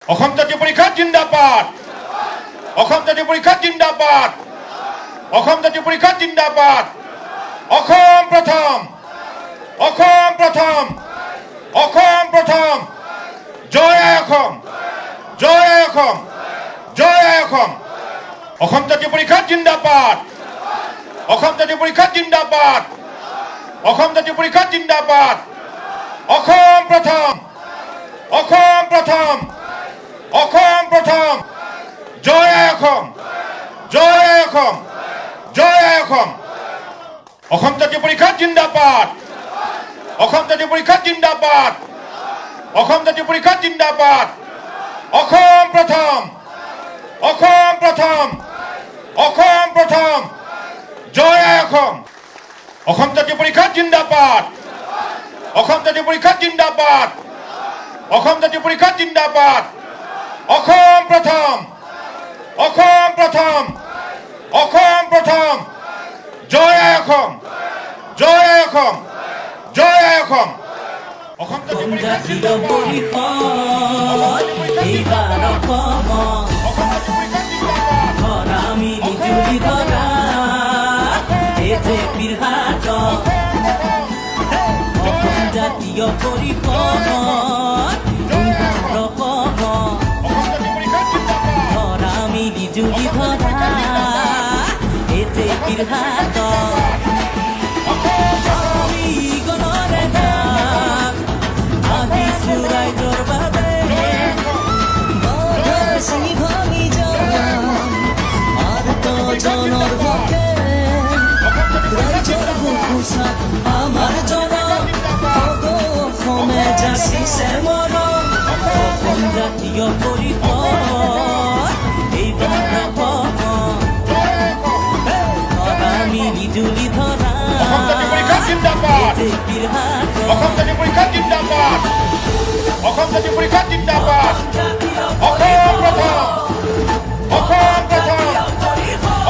অসম জাতীয় পৰীক্ষা জিন্দাবাদ অসম জাতীয় পৰীক্ষা জিন্দাবাদ অসম জাতীয় পৰীক্ষা জিন্দাবাদ অসম প্ৰথম অসম প্ৰথম অসম প্ৰথম জয় অসম জয় অসম জয় অসম অসম জাতীয় পৰীক্ষা জিন্দাবাদ অসম জাতীয় পৰীক্ষা জিন্দাবাদ অসম জাতীয় পৰীক্ষা জিন্দাবাদ অসম প্ৰথম অসম প্ৰথম অসম প্ৰথম জয় অসম জয় অসম জয় অসম অসম জাতীয় পৰীক্ষা জিন্দাবাদ অসম জাতীয় পৰীক্ষা জিন্দাবাদ অসম জাতীয় পৰীক্ষা জিন্দাবাদ অসম প্ৰথম অসম প্ৰথম অসম প্ৰথম জয় অসম অসম জাতীয় পৰীক্ষা জিন্দাবাদ অসম জাতীয় পৰীক্ষা জিন্দাবাদ অসম জাতীয় পৰীক্ষা জিন্দাবাদ অসম প্ৰথম অসম প্ৰথম অসম প্ৰথম জয় অসম জয় অসম জয় অসম অসম জাতীয় পৰীক্ষা এইবাৰ আমি বিজুলী ধৰা এজেপিৰ হাত অসম জাতীয় পৰিষদ ধৰা আমি বিজুলী ধৰা এজেপিৰ হাত আমি গণৰে যাক আহিছো ৰাইজৰ বাবে জনৰ হকে ৰাইজৰ বুকুচা আমাৰ জনম অসমে যাচিছে মৰম অসম জাতীয় পৰিষদ এইবাৰ আমি বিজুলী ধৰা এজেপিৰ হাত অসম জাতীয় পৰীক্ষা জিন্দাবাদ অসম জাতীয় পৰীক্ষা জিন্দাবাদ অসম প্ৰথম অসম প্ৰথম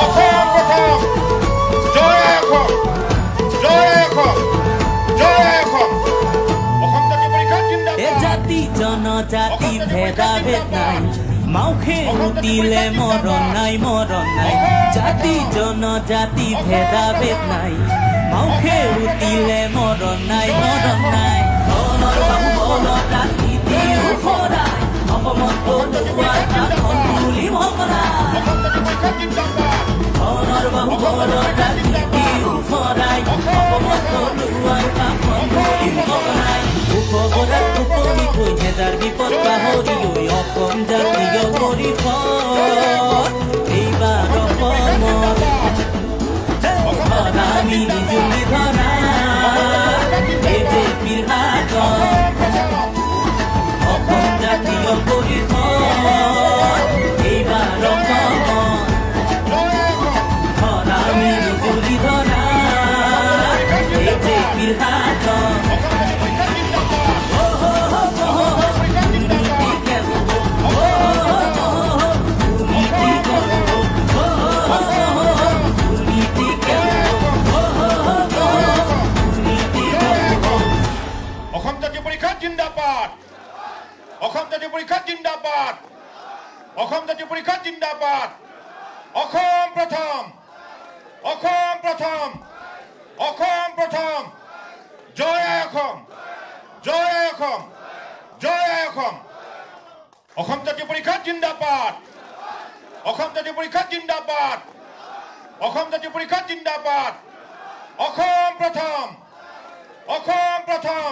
অসম প্ৰথম জয় অসম জয় অসম জয় অসম অসম জাতীয় পৰীক্ষা জিন্দাবাদ জাতি জনজাতি ভেদাভেদ নাই মাউখে উঠিলে মৰণ নাই জাতি জনজাতি ভেদাভেদ নাই মাউখে উঠিলে মৰণ নাই ধনৰ বাহুবলত ৰাজনীতি উফৰাই অসমত পদুৱাৰ কাখন তুলি ভগৰাই ধনৰ বাহুবলত ৰাজনীতি উফৰাই অসমত পদুৱাৰ কাখন তুলি ভগৰাই উপগৰাত টোপনি থৈ হেজাৰ বিপদ পাহৰি ঐ অসম জাতীয় পৰিষদ এইবাৰ অসমত আমি বিজুলী ধৰা এজেপিৰ হাত অসম জাতীয় পৰিষদ এইবাৰ অসমত আমি বিজুলী ধৰা এজেপিৰ হাত অসম জাতীয় পৰীক্ষা জিন্দাবাদ অসম জাতীয় পৰীক্ষা জিন্দাবাদ অসম জাতীয় পৰীক্ষা জিন্দাবাদ অসম প্ৰথম অসম প্ৰথম অসম প্ৰথম জয় অসম জয় অসম জয় অসম অসম জাতীয় পৰীক্ষা জিন্দাবাদ অসম জাতীয় পৰীক্ষা জিন্দাবাদ অসম জাতীয় পৰীক্ষা জিন্দাবাদ অসম প্ৰথম অসম প্ৰথম